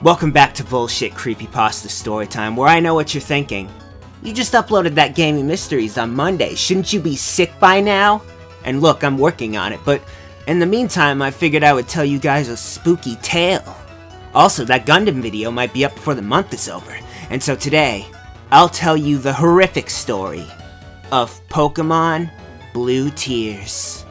Welcome back to Bullshit Creepypasta Storytime, where I know what you're thinking. You just uploaded that Gaming Mysteries on Monday, shouldn't you be sick by now? And look, I'm working on it, but in the meantime, I figured I would tell you guys a spooky tale. Also, that Gundam video might be up before the month is over, and so today, I'll tell you the horrific story of Pokemon Blue Tears,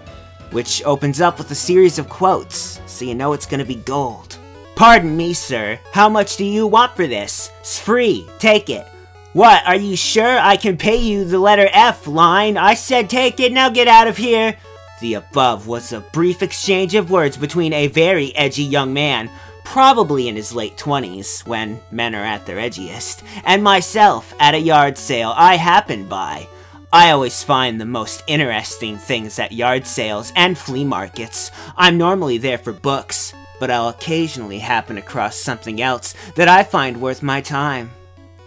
which opens up with a series of quotes, so you know it's gonna be gold. Pardon me, sir. How much do you want for this? It's free. Take it. What? Are you sure? I can pay you the letter F line. I said take it, now get out of here. The above was a brief exchange of words between a very edgy young man, probably in his late 20s, when men are at their edgiest, and myself at a yard sale I happened by. I always find the most interesting things at yard sales and flea markets. I'm normally there for books, but I'll occasionally happen across something else that I find worth my time.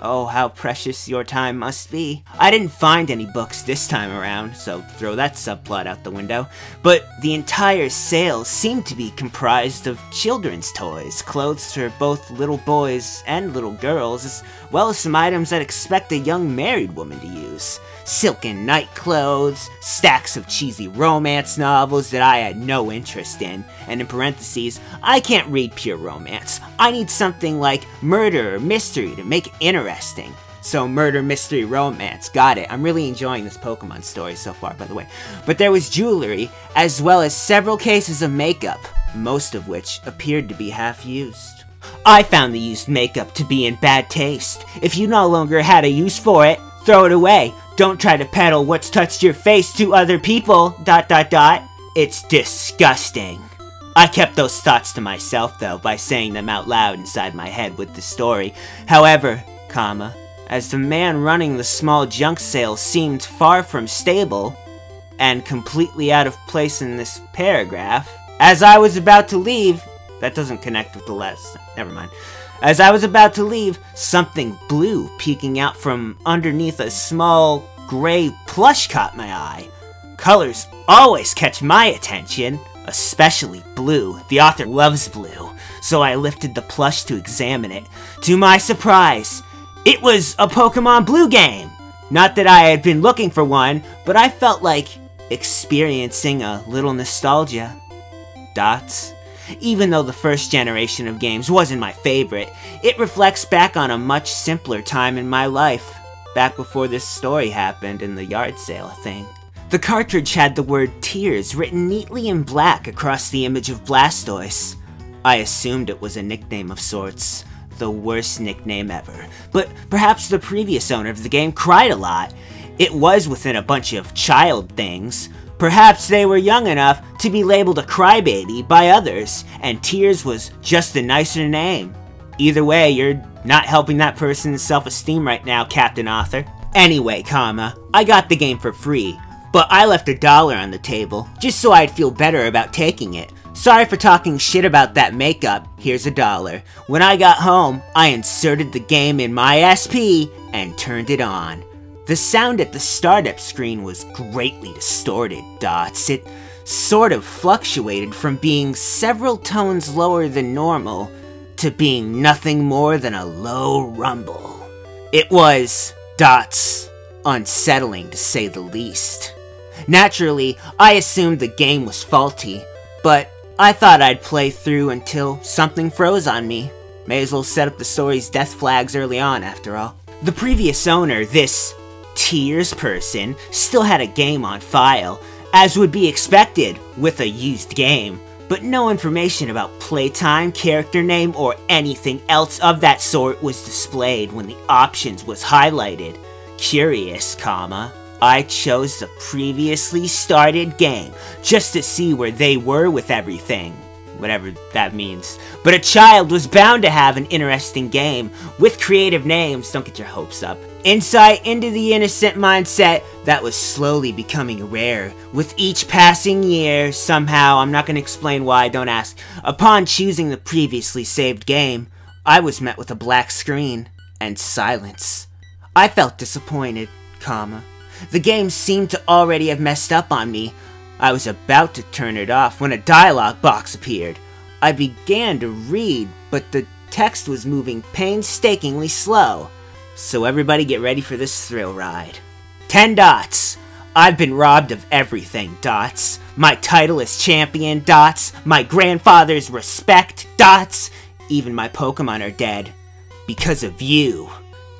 Oh, how precious your time must be. I didn't find any books this time around, so throw that subplot out the window, but the entire sale seemed to be comprised of children's toys, clothes for both little boys and little girls, as well as some items I'd expect a young married woman to use. Silken night clothes, stacks of cheesy romance novels that I had no interest in, and in parentheses, I can't read pure romance. I need something like murder or mystery to make it interesting. So murder, mystery, romance, got it. I'm really enjoying this Pokemon story so far, by the way. But there was jewelry, as well as several cases of makeup, most of which appeared to be half-used. I found the used makeup to be in bad taste. If you no longer had a use for it, throw it away. Don't try to peddle what's touched your face to other people, ... It's disgusting. I kept those thoughts to myself, though, by saying them out loud inside my head with the story. However, as the man running the small junk sale seemed far from stable, and completely out of place in this paragraph, as I was about to leave... That doesn't connect with the last... Never mind. As I was about to leave, something blue peeking out from underneath a small gray plush caught my eye. Colors always catch my attention, especially blue. The author loves blue, so I lifted the plush to examine it. To my surprise, it was a Pokemon Blue game! Not that I had been looking for one, but I felt like experiencing a little nostalgia. Even though the first generation of games wasn't my favorite, it reflects back on a much simpler time in my life, back before this story happened in the yard sale thing. The cartridge had the word Tears written neatly in black across the image of Blastoise. I assumed it was a nickname of sorts, the worst nickname ever, but perhaps the previous owner of the game cried a lot. It was within a bunch of child things. Perhaps they were young enough to be labeled a crybaby by others, and Tears was just a nicer name. Either way, you're not helping that person's self-esteem right now, Captain Author. Anyway, I got the game for free, but I left $1 on the table, just so I'd feel better about taking it. Sorry for talking shit about that makeup, here's $1. When I got home, I inserted the game in my SP and turned it on. The sound at the startup screen was greatly distorted, It sort of fluctuated from being several tones lower than normal to being nothing more than a low rumble. It was, unsettling to say the least. Naturally, I assumed the game was faulty, but I thought I'd play through until something froze on me. May as well set up the story's death flags early on, after all. The previous owner, this Tears person, still had a game on file, as would be expected with a used game, but no information about playtime, character name, or anything else of that sort was displayed when the options was highlighted. Curious, I chose the previously started game, just to see where they were with everything. Whatever that means. But a child was bound to have an interesting game, with creative names, don't get your hopes up. Insight into the innocent mindset that was slowly becoming rare. With each passing year, somehow, I'm not going to explain why, don't ask. Upon choosing the previously saved game, I was met with a black screen, and silence. I felt disappointed, The game seemed to already have messed up on me. I was about to turn it off when a dialogue box appeared. I began to read, but the text was moving painstakingly slow. So everybody get ready for this thrill ride. 10 dots. I've been robbed of everything, dots. My title is champion, dots. My grandfather's respect, dots. Even my Pokemon are dead. Because of you,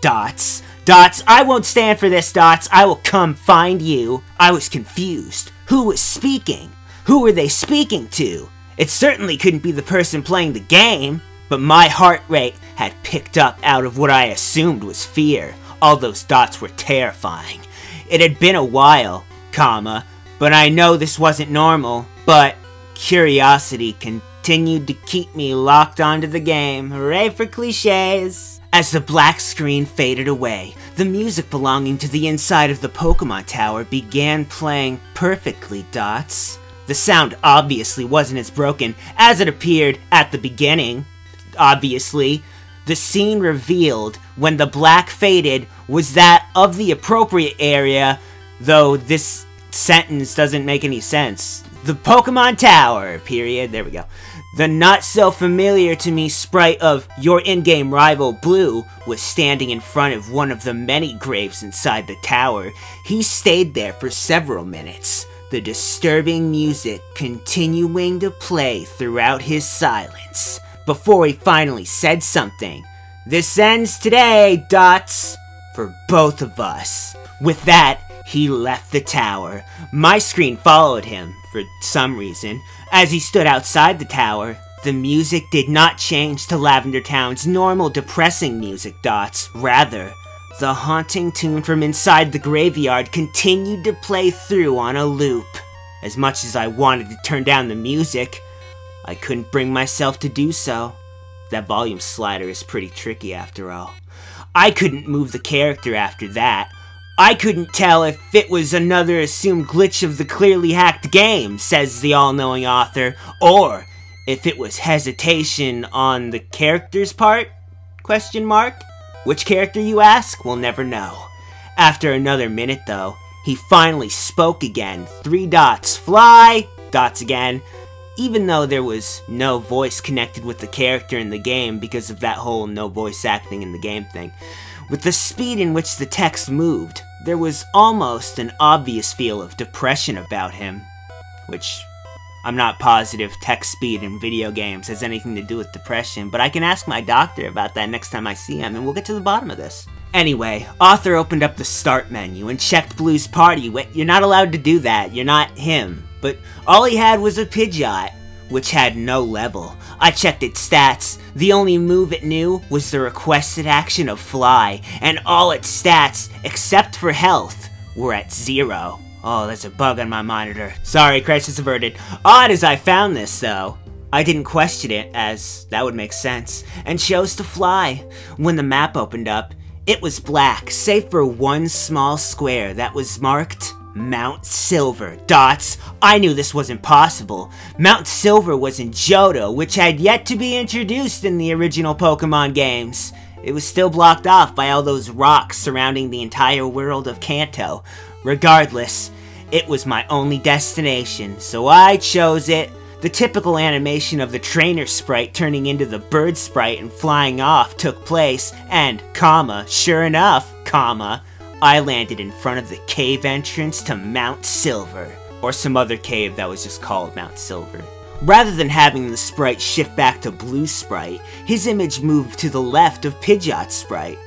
dots. Dots, I won't stand for this, dots. I will come find you. I was confused. Who was speaking? Who were they speaking to? It certainly couldn't be the person playing the game. But my heart rate had picked up out of what I assumed was fear. All those dots were terrifying. It had been a while, but I know this wasn't normal. But curiosity continued to keep me locked onto the game. Hooray for cliches! As the black screen faded away, the music belonging to the inside of the Pokemon Tower began playing perfectly, dots. The sound obviously wasn't as broken as it appeared at the beginning. Obviously, the scene revealed when the black faded was that of the appropriate area, though this sentence doesn't make any sense. The Pokemon Tower, period. There we go. The not-so-familiar-to-me sprite of your in-game rival, Blue, was standing in front of one of the many graves inside the tower. He stayed there for several minutes, the disturbing music continuing to play throughout his silence, before he finally said something. This ends today, dots, for both of us. With that, he left the tower. My screen followed him, for some reason. As he stood outside the tower, the music did not change to Lavender Town's normal depressing music, dots. Rather, the haunting tune from inside the graveyard continued to play through on a loop. As much as I wanted to turn down the music, I couldn't bring myself to do so. That volume slider is pretty tricky after all. I couldn't move the character after that. I couldn't tell if it was another assumed glitch of the clearly hacked game, says the all-knowing author, or if it was hesitation on the character's part? Question mark? Which character, you ask? We'll never know. After another minute, though, he finally spoke again. 3 dots. Fly! Dots again. Even though there was no voice connected with the character in the game because of that whole no voice acting in the game thing. With the speed in which the text moved, there was almost an obvious feel of depression about him. Which, I'm not positive text speed in video games has anything to do with depression, but I can ask my doctor about that next time I see him, and we'll get to the bottom of this. Anyway, author opened up the start menu and checked Blue's party. Wait, you're not allowed to do that, you're not him. But all he had was a Pidgeot, which had no level. I checked its stats. The only move it knew was the requested action of Fly, and all its stats, except for health, were at 0. Oh, there's a bug on my monitor. Sorry, crisis averted. Odd as I found this, though, I didn't question it, as that would make sense, and chose to fly. When the map opened up, it was black, save for one small square that was marked Mount Silver. Dots, I knew this wasn't possible. Mount Silver was in Johto, which had yet to be introduced in the original Pokemon games. It was still blocked off by all those rocks surrounding the entire world of Kanto. Regardless, it was my only destination, so I chose it. The typical animation of the trainer sprite turning into the bird sprite and flying off took place, and, sure enough, I landed in front of the cave entrance to Mount Silver, or some other cave that was just called Mount Silver. Rather than having the sprite shift back to Blue Sprite, his image moved to the left of Pidgeot's sprite.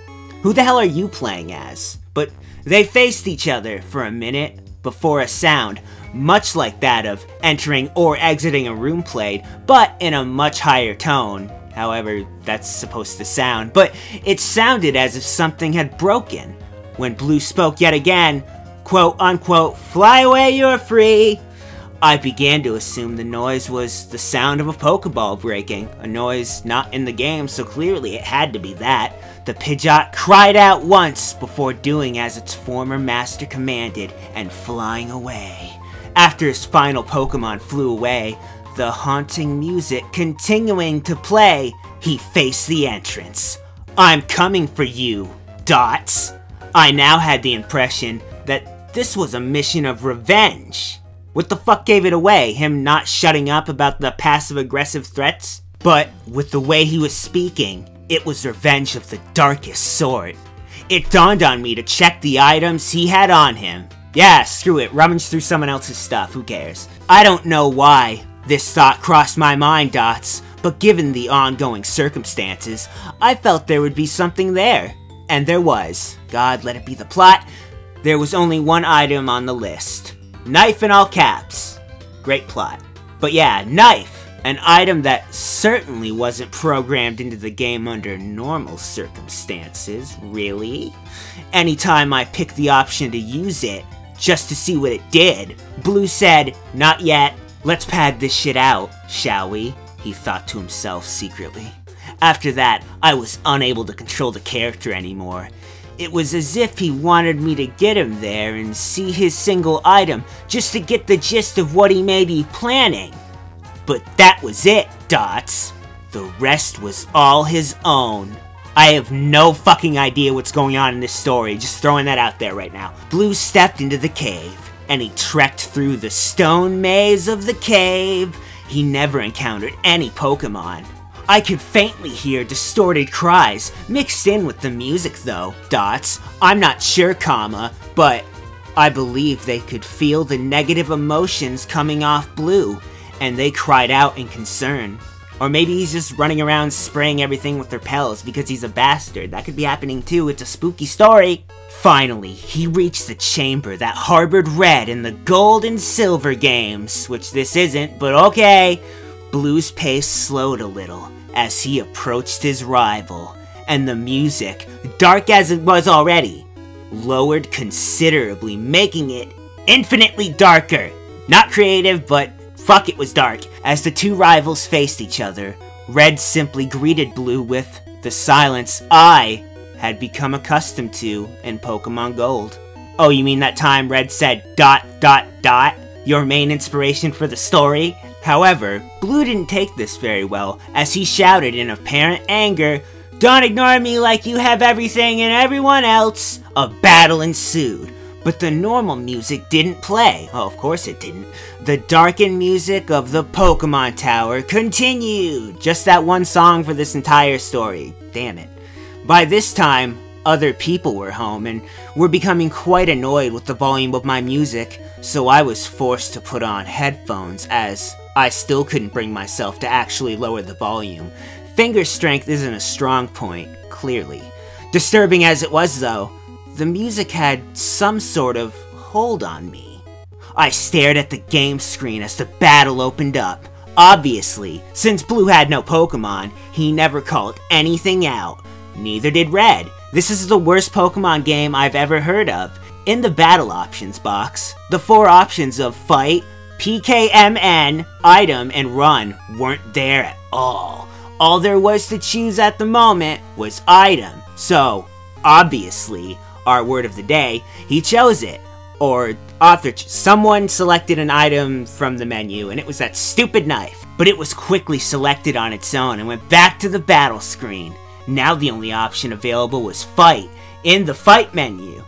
Who the hell are you playing as? But they faced each other for a minute before a sound, much like that of entering or exiting a room played, but in a much higher tone. However, that's supposed to sound, but it sounded as if something had broken. When Blue spoke yet again, quote unquote, "Fly away, you're free," I began to assume the noise was the sound of a Pokeball breaking, a noise not in the game, so clearly it had to be that. The Pidgeot cried out once before doing as its former master commanded and flying away. After his final Pokemon flew away, the haunting music continuing to play, he faced the entrance. "I'm coming for you, Dots." I now had the impression that this was a mission of revenge. What the fuck gave it away? Him not shutting up about the passive-aggressive threats? But with the way he was speaking, it was revenge of the darkest sort. It dawned on me to check the items he had on him. Yeah, screw it, rummage through someone else's stuff, who cares? I don't know why this thought crossed my mind, Dots, but given the ongoing circumstances, I felt there would be something there. And there was. God, let it be the plot. There was only one item on the list. Knife in all caps. Great plot. But yeah, knife. An item that certainly wasn't programmed into the game under normal circumstances, really. Anytime I picked the option to use it, just to see what it did, Blue said, "Not yet. Let's pad this shit out, shall we?" he thought to himself secretly. After that, I was unable to control the character anymore. It was as if he wanted me to get him there and see his single item just to get the gist of what he may be planning. But that was it, Dots. The rest was all his own. I have no fucking idea what's going on in this story, just throwing that out there right now. Blue stepped into the cave, and he trekked through the stone maze of the cave. He never encountered any Pokemon. I could faintly hear distorted cries, mixed in with the music though, Dots. I'm not sure, but I believe they could feel the negative emotions coming off Blue, and they cried out in concern. Or maybe he's just running around spraying everything with repels because he's a bastard. That could be happening too, it's a spooky story. Finally, he reached the chamber that harbored Red in the Gold and Silver games, which this isn't, but okay. Blue's pace slowed a little as he approached his rival, and the music, dark as it was already, lowered considerably, making it infinitely darker. Not creative, but fuck, it was dark. As the two rivals faced each other, Red simply greeted Blue with the silence I had become accustomed to in Pokemon Gold. Oh, you mean that time Red said ... your main inspiration for the story? However, Blue didn't take this very well, as he shouted in apparent anger, "Don't ignore me like you have everything and everyone else!" A battle ensued, but the normal music didn't play. Oh, of course it didn't. The darkened music of the Pokemon Tower continued. Just that one song for this entire story. Damn it. By this time, other people were home and were becoming quite annoyed with the volume of my music, so I was forced to put on headphones as I still couldn't bring myself to actually lower the volume. Finger strength isn't a strong point, clearly. Disturbing as it was though, the music had some sort of hold on me. I stared at the game screen as the battle opened up. Obviously, since Blue had no Pokemon, he never called anything out. Neither did Red. This is the worst Pokemon game I've ever heard of. In the battle options box, the 4 options of Fight, PKMN, Item, and Run weren't there at all. All there was to choose at the moment was Item. So, obviously, our word of the day, he chose it. Or someone selected an item from the menu, and it was that stupid knife. But it was quickly selected on its own and went back to the battle screen. Now the only option available was Fight, in the Fight menu.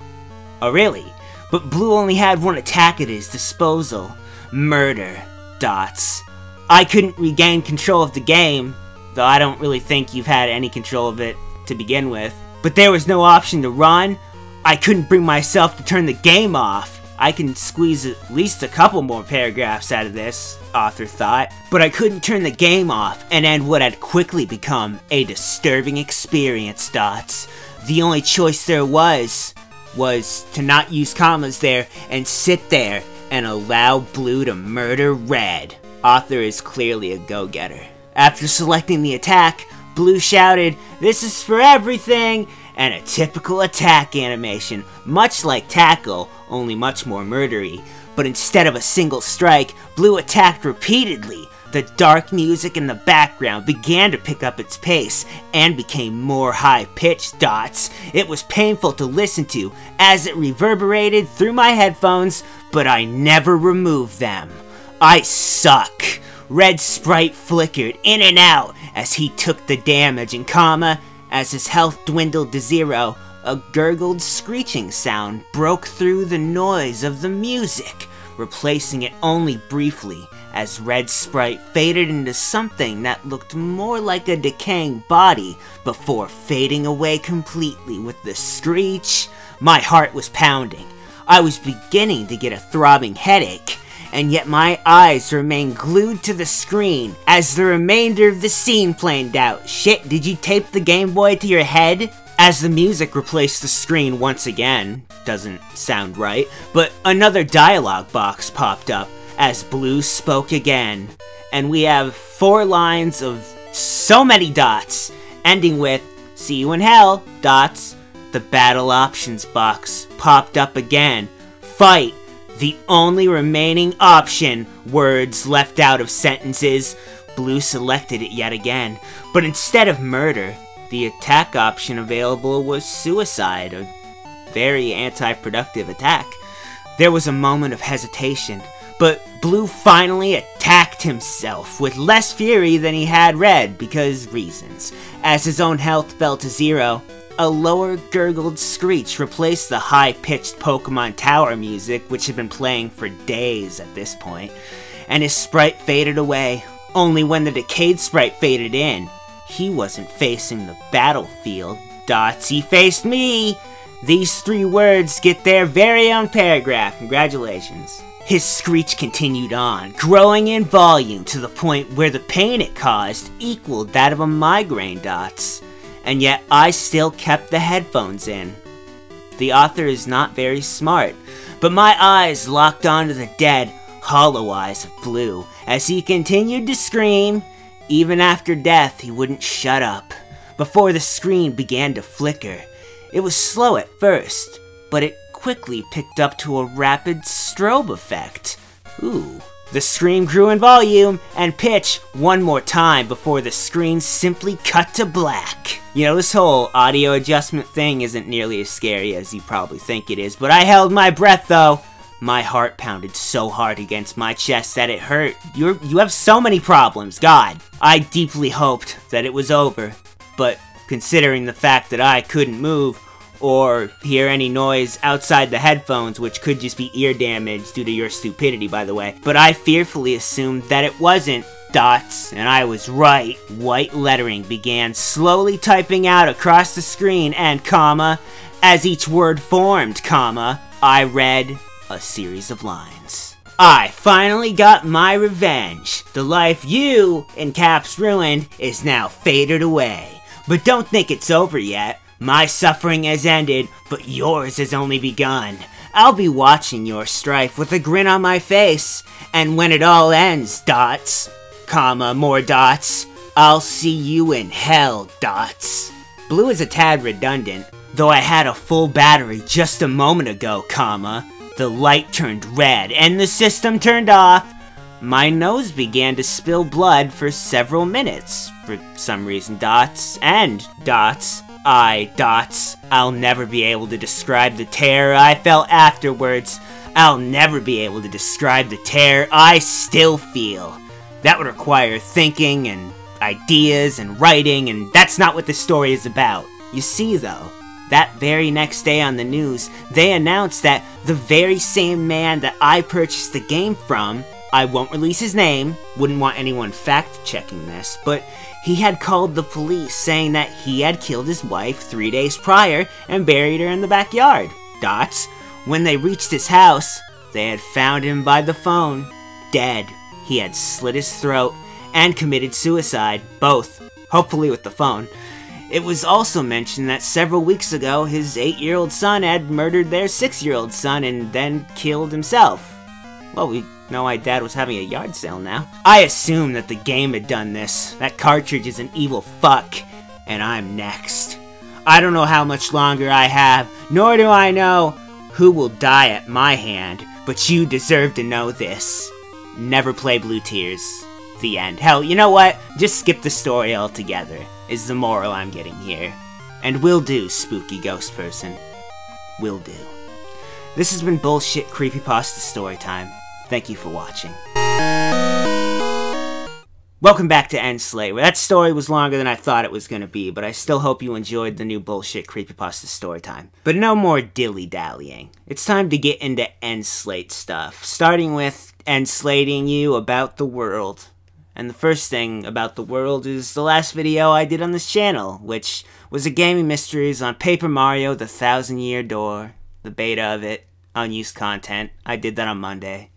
Oh really? But Blue only had one attack at his disposal. Murder. Dots. I couldn't regain control of the game, though I don't really think you've had any control of it to begin with. But there was no option to run. I couldn't bring myself to turn the game off. I can squeeze at least a couple more paragraphs out of this, author thought, but I couldn't turn the game off and end what had quickly become a disturbing experience, Dots. The only choice there was to not use commas there and sit there and allow Blue to murder Red. Author is clearly a go-getter. After selecting the attack, Blue shouted, "This is for everything!" and a typical attack animation, much like Tackle, only much more murdery. But instead of a single strike, Blue attacked repeatedly. The dark music in the background began to pick up its pace and became more high-pitched, Dots. It was painful to listen to as it reverberated through my headphones, but I never removed them. I suck. Red Sprite flickered in and out as he took the damage, and as his health dwindled to 0, a gurgled screeching sound broke through the noise of the music. replacing it only briefly as Red Sprite faded into something that looked more like a decaying body before fading away completely with the screech. My heart was pounding. I was beginning to get a throbbing headache, and yet my eyes remained glued to the screen as the remainder of the scene played out. Shit, did you tape the Game Boy to your head? As the music replaced the screen once again, doesn't sound right, but another dialogue box popped up as Blue spoke again, and we have 4 lines of so many dots, ending with, "See you in hell, dots." The battle options box popped up again. Fight, the only remaining option, words left out of sentences. Blue selected it yet again, but instead of murder, the attack option available was suicide, a very anti-productive attack. There was a moment of hesitation, but Blue finally attacked himself with less fury than he had Red, because reasons. As his own health fell to 0, a lower gurgled screech replaced the high-pitched Pokemon Tower music, which had been playing for days at this point, and his sprite faded away. Only when the decayed sprite faded in, he wasn't facing the battlefield, dots, he faced me! These 3 words get their very own paragraph, congratulations. His screech continued on, growing in volume to the point where the pain it caused equaled that of a migraine, dots. And yet I still kept the headphones in. The author is not very smart, but my eyes locked onto the dead, hollow eyes of Blue as he continued to scream. Even after death, he wouldn't shut up. Before the screen began to flicker. It was slow at first, but it quickly picked up to a rapid strobe effect. Ooh. The scream grew in volume and pitch one more time before the screen simply cut to black. You know, this whole audio adjustment thing isn't nearly as scary as you probably think it is, but I held my breath though. My heart pounded so hard against my chest that it hurt. You have so many problems, God. I deeply hoped that it was over, but considering the fact that I couldn't move or hear any noise outside the headphones, which could just be ear damage due to your stupidity, by the way, but I fearfully assumed that it wasn't, dots, and I was right. White lettering began slowly typing out across the screen, and comma, as each word formed, comma, I read a series of lines. I finally got my revenge. The life you, in caps, ruined is now faded away. But don't think it's over yet. My suffering has ended, but yours has only begun. I'll be watching your strife with a grin on my face, and when it all ends, dots, comma, more dots, I'll see you in hell, dots. Blue is a tad redundant, though I had a full battery just a moment ago, comma. The light turned red, and the system turned off. My nose began to spill blood for several minutes, for some reason, dots, and dots. Dots, I'll never be able to describe the terror I felt afterwards. I'll never be able to describe the terror I still feel. That would require thinking and ideas and writing, and that's not what this story is about. You see, though, that very next day on the news, they announced that the very same man that I purchased the game from, I won't release his name, wouldn't want anyone fact-checking this, but he had called the police saying that he had killed his wife 3 days prior and buried her in the backyard. Dots. When they reached his house, they had found him by the phone, dead. He had slit his throat and committed suicide, both, hopefully with the phone. It was also mentioned that several weeks ago, his 8-year-old son had murdered their 6-year-old son and then killed himself. Well, we know my dad was having a yard sale now. I assumed that the game had done this. That cartridge is an evil fuck, and I'm next. I don't know how much longer I have, nor do I know who will die at my hand, but you deserve to know this. Never play Blue Tears. The end. Hell, you know what? Just skip the story altogether, is the moral I'm getting here. And will do, spooky ghost person. Will do. This has been Bullshit Creepypasta Storytime. Thank you for watching. Welcome back to End Slate, where that story was longer than I thought it was going to be, but I still hope you enjoyed the new bullshit Creepypasta Storytime. But no more dilly-dallying. It's time to get into End Slate stuff, starting with End Slating you about the world. And the first thing about the world is the last video I did on this channel, which was a gaming mysteries on Paper Mario The Thousand Year Door, the beta of it, unused content. I did that on Monday.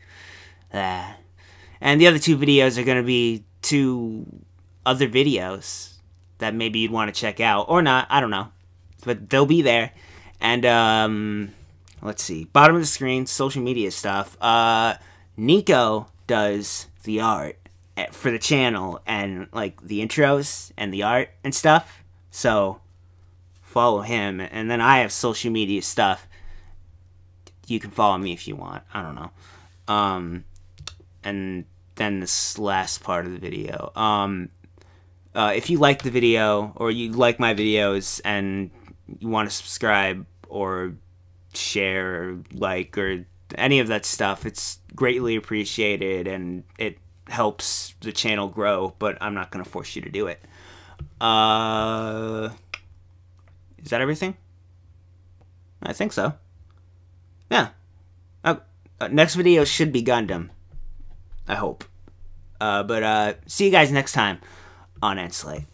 And the other two videos are going to be two other videos that maybe you'd want to check out, or not, I don't know, but they'll be there. And let's see, bottom of the screen, social media stuff. Nico does the art for the channel, and like the intros and the art and stuff, so follow him. And then I have social media stuff. You can follow me if you want, I don't know. And then this last part of the video. If you like the video, or you like my videos, and you want to subscribe, or share, or like, or any of that stuff, it's greatly appreciated, and it helps the channel grow, but I'm not going to force you to do it. Is that everything? I think so. Yeah. Next video should be Gundam. I hope. But see you guys next time on End Slate.